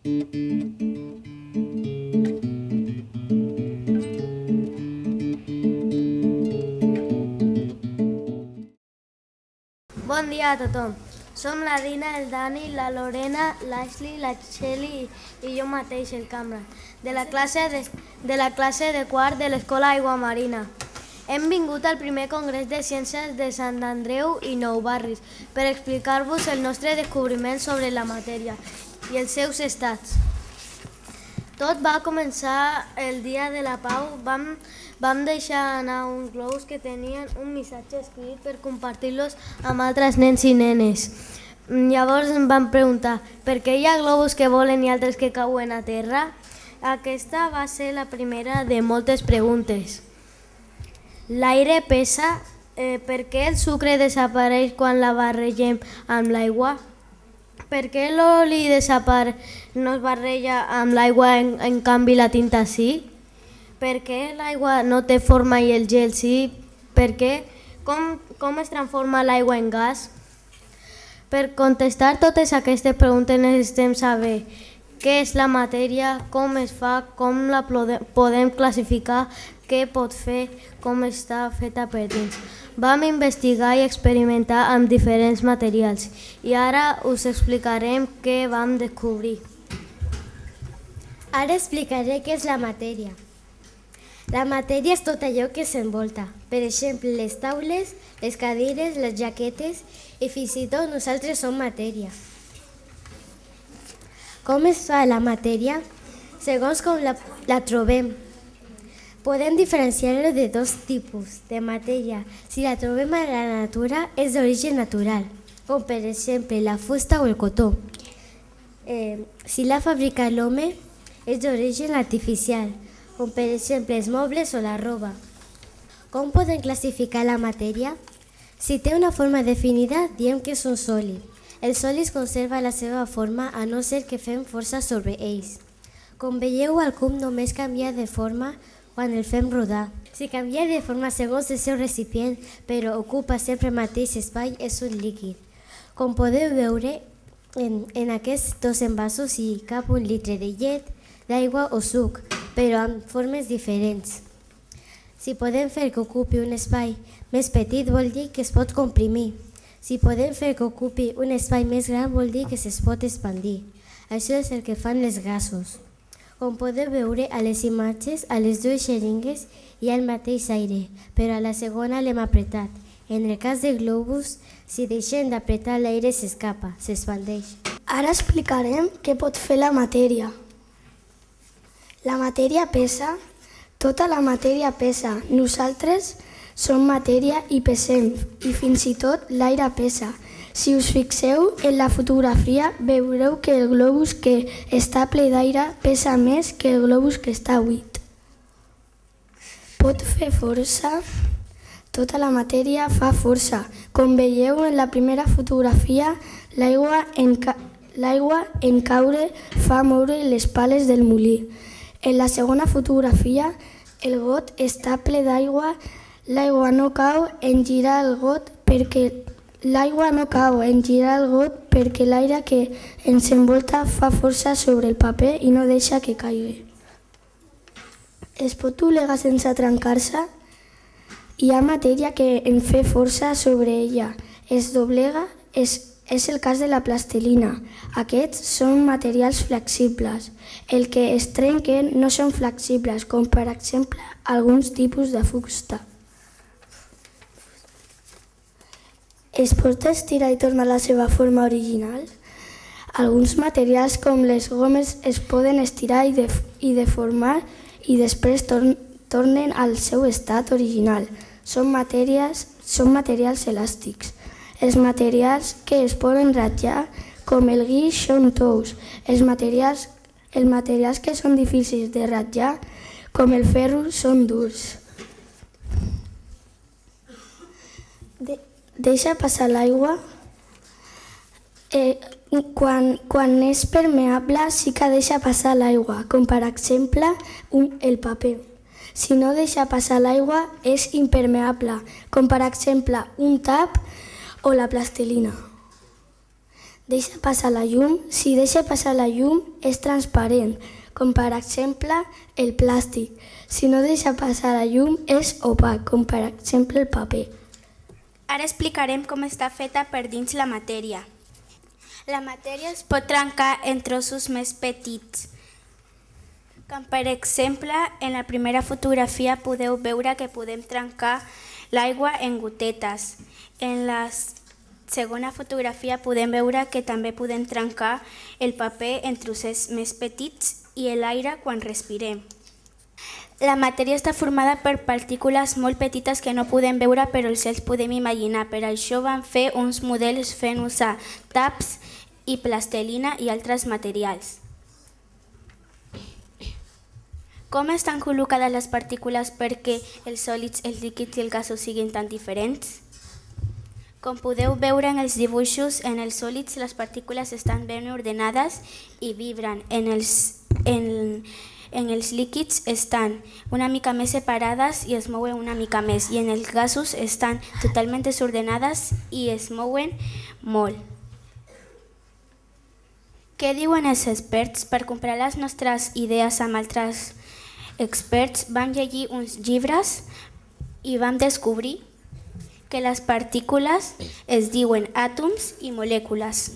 Bon dia a tothom. Som la Dina, el Dani, la Lorena, l'Ashley, la Txeli i jo mateix, el Cameron, de la classe de quart de l'Escola Aigua Marina. Hem vingut al primer Congrés de Ciències de Sant Andreu i Nou Barris per explicar-vos el nostre descobriment sobre la matèria i els seus estats. Tot va començar el dia de la pau. Vam deixar anar uns globus que tenien un missatge escrit per compartir-los amb altres nens i nenes. Llavors em van preguntar per què hi ha globus que volen i altres que cauen a terra. Aquesta va ser la primera de moltes preguntes. L'aire pesa. Per què el sucre desapareix quan la barregem amb l'aigua? Per què l'oli no es barreja amb l'aigua, en canvi la tinta sí? Per què l'aigua no té forma i el gel sí? Per què? Com es transforma l'aigua en gas? Per contestar totes aquestes preguntes necessitem saber què és la matèria, com es fa, com la podem classificar, què pot fer, com està feta per dins. Vam investigar i experimentar amb diferents materials i ara us explicarem què vam descobrir. Ara explicaré què és la matèria. La matèria és tot allò que s'envolta. Per exemple, les taules, les cadires, les jaquetes i fins i tot nosaltres som matèria. Com es fa la matèria? Segons com la trobem. Podem diferenciar-ho de dos tipus de matèria. Si la trobem a la natura, és d'origen natural, com per exemple la fusta o el cotó. Si la fabrica l'home, és d'origen artificial, com per exemple els mobles o la roba. Com podem classificar la matèria? Si té una forma definida, diem que és un sòlid. Els sòlids conserva la seva forma a no ser que fem força sobre ells. Com veieu, el cub només canvia de forma quan el fem rodar. Si canvia de forma segons el seu recipient, però ocupa sempre el mateix espai, és un líquid. Com podeu veure, en aquests dos envasos hi cap 1 litre de llet, d'aigua o suc, però amb formes diferents. Si podem fer que ocupi un espai més petit, vol dir que es pot comprimir. Si podem fer que ocupi un espai més gran, vol dir que es pot expandir. Això és el que fan els gasos. Com podeu veure a les imatges, a les dues xeringues hi ha el mateix aire, però a la segona l'hem apretat. En el cas de globus, si deixem d'apretar, l'aire s'escapa, s'expandeix. Ara explicarem què pot fer la matèria. La matèria pesa. Tota la matèria pesa. Nosaltres som matèria i pesem, i fins i tot l'aire pesa. Si us fixeu en la fotografia, veureu que el globus que està ple d'aire pesa més que el globus que està buit. Pot fer força. Tota la matèria fa força. Com veieu en la primera fotografia, l'aigua en caure fa moure les pales del molí. En la segona fotografia, el got està ple d'aigua. L'aigua no cau en girar el got perquè l'aire que ens envolta fa força sobre el paper i no deixa que caigui. Es pot doblegar sense trencar-se? Hi ha matèria que en fa força sobre ella. Es doblega, és el cas de la plastilina. Aquests són materials flexibles. El que es trenquen no són flexibles, com per exemple alguns tipus de fusta. Es pot estirar i tornar a la seva forma original? Alguns materials com les gomes es poden estirar i deformar i després tornen al seu estat original. Són materials elàstics. Els materials que es poden ratllar, com el guix, són tous. Els materials que són difícils de ratllar, com el ferro, són durs. Deixa passar l'aigua. Quan és permeable sí que deixa passar l'aigua, com per exemple el paper. Si no deixa passar l'aigua és impermeable, com per exemple un tap o la plastilina. deixa passar la llum. Si deixa passar la llum és transparent, com per exemple el plàstic. Si no deixa passar la llum és opac, com per exemple el paper. Ara explicarem com està feta per dins la matèria. La matèria es pot trencar en trossos més petits. Com per exemple, en la primera fotografia podeu veure que podem trencar l'aigua en gotetes. En la segona fotografia podem veure que també podem trencar el paper en trossets més petits i l'aire quan respirem. La matèria està formada per partícules molt petites que no podem veure però els podem imaginar. Per això vam fer uns models fent usar taps i plastelina i altres materials. Com estan col·locades les partícules perquè els sòlids, els líquids i els gasos siguin tan diferents? Com podeu veure en els dibuixos, en els sòlids les partícules estan ben ordenades i vibren. En els líquids estan una mica més separades i es mouen una mica més. I en els gasos estan totalment desordenades i es mouen molt. Què diuen els experts? Per comparar les nostres idees amb altres experts vam llegir uns llibres i vam descobrir que les partícules es diuen àtoms i molècules.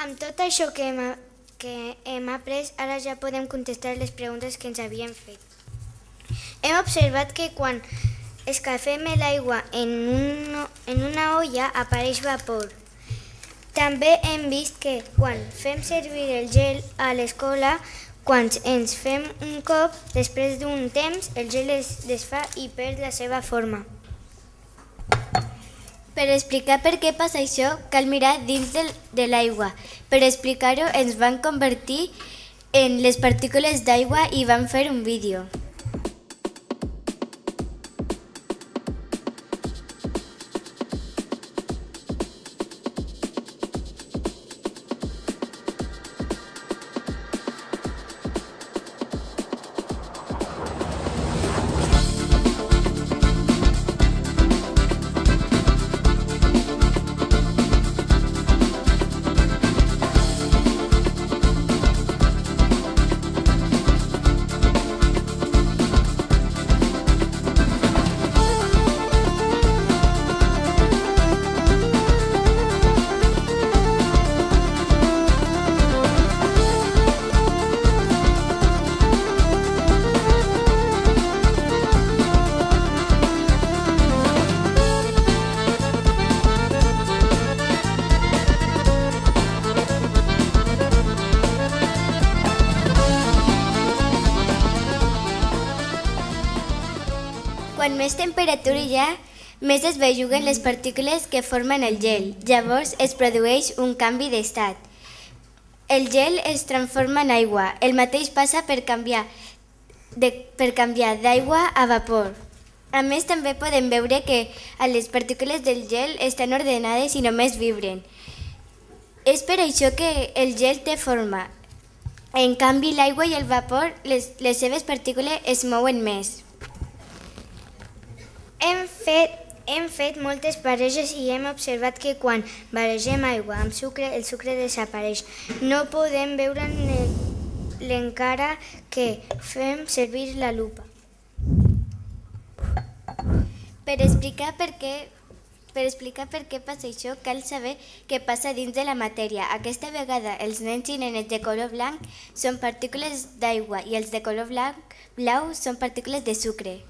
Amb tot això que hem après, ara ja podem contestar les preguntes que ens havíem fet. Hem observat que quan escalfem l'aigua en una olla apareix vapor. També hem vist que quan fem servir el gel a l'escola, quan ens fem un cop, després d'un temps, el gel es desfà i perd la seva forma. Per explicar per què passa això, cal mirar dins de l'aigua. Per explicar-ho, ens van convertir en les partícules d'aigua i vam fer un vídeo. Quan més temperatura hi ha, més es belluguen les partícules que formen el gel. Llavors es produeix un canvi d'estat. El gel es transforma en aigua. El mateix passa per canviar d'aigua a vapor. A més, també podem veure que les partícules del gel estan ordenades i només vibren. És per això que el gel té forma. En canvi, l'aigua i el vapor, les seves partícules es mouen més. Hem fet moltes barreges i hem observat que quan barregem aigua amb sucre, el sucre desapareix. No podem veure encara que fem servir la lupa. Per explicar per què passa això, cal saber què passa dins de la matèria. Aquesta vegada els nens i nenes de color blanc són partícules d'aigua i els de color blau són partícules de sucre.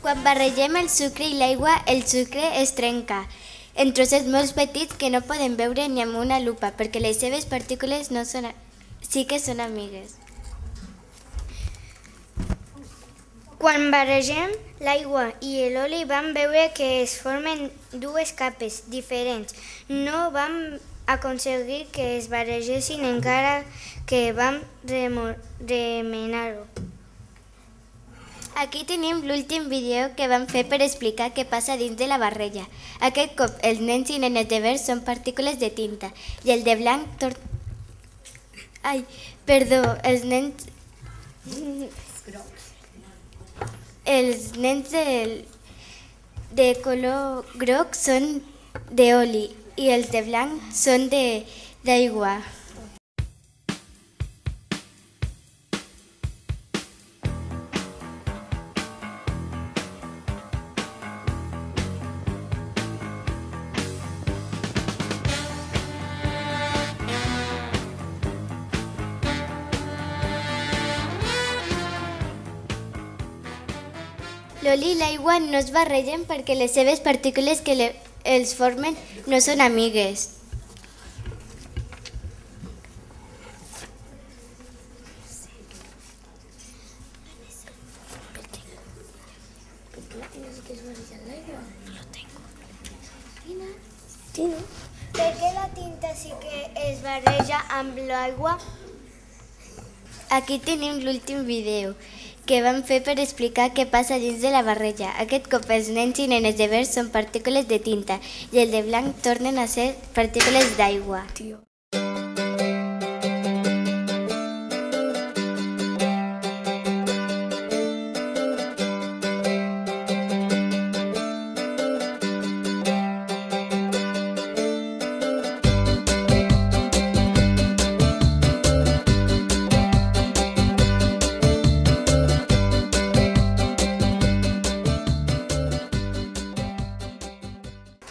Quan barregem el sucre i l'aigua, el sucre es trenca en trossets molt petits que no podem veure ni amb una lupa perquè les seves partícules sí que són amigues. Quan barregem l'aigua i l'oli vam veure que es formen dues capes diferents. No vam aconseguir que es barregessin encara que vam remenar-ho. Aquí tenim l'últim vídeo que vam fer per explicar què passa dins de la barreja. Aquest cop els nens i nenes de verd són partícules de tinta i el de blanc els nens de color groc són d'oli i els de blanc són d'aigua. L'oli i l'aigua no es barregen perquè les seves partícules que els formen no són amigues. Per què la tinta sí que es barreja amb l'aigua? Aquí tenim l'últim vídeo que vam fer per explicar què passa dins de la barreja. Aquest cop els nens i nenes de verd són partícules de tinta i el de blanc tornen a ser partícules d'aigua.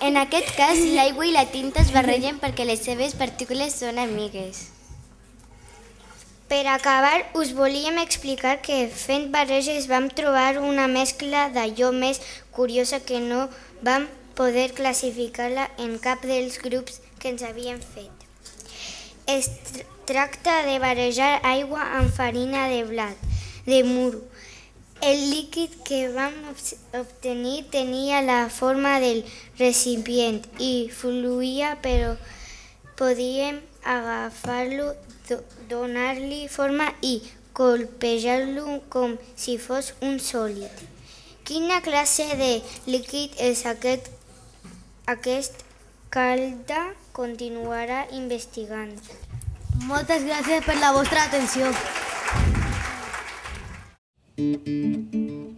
En aquest cas, l'aigua i la tinta es barregen perquè les seves partícules són amigues. Per acabar, us volíem explicar que fent barreges vam trobar una mescla d'allò més curiosa que no vam poder classificar-la en cap dels grups que ens havien fet. Es tracta de barrejar aigua amb farina de blat de moro. El líquid que vam obtenir tenia la forma del recipient i fluïa, però podíem agafar-lo, donar-li forma i colpejar-lo com si fos un sòlid. Quina classe de líquid és aquest? Aquest Calda continuarà investigant. Moltes gràcies per la vostra atenció. Thank you.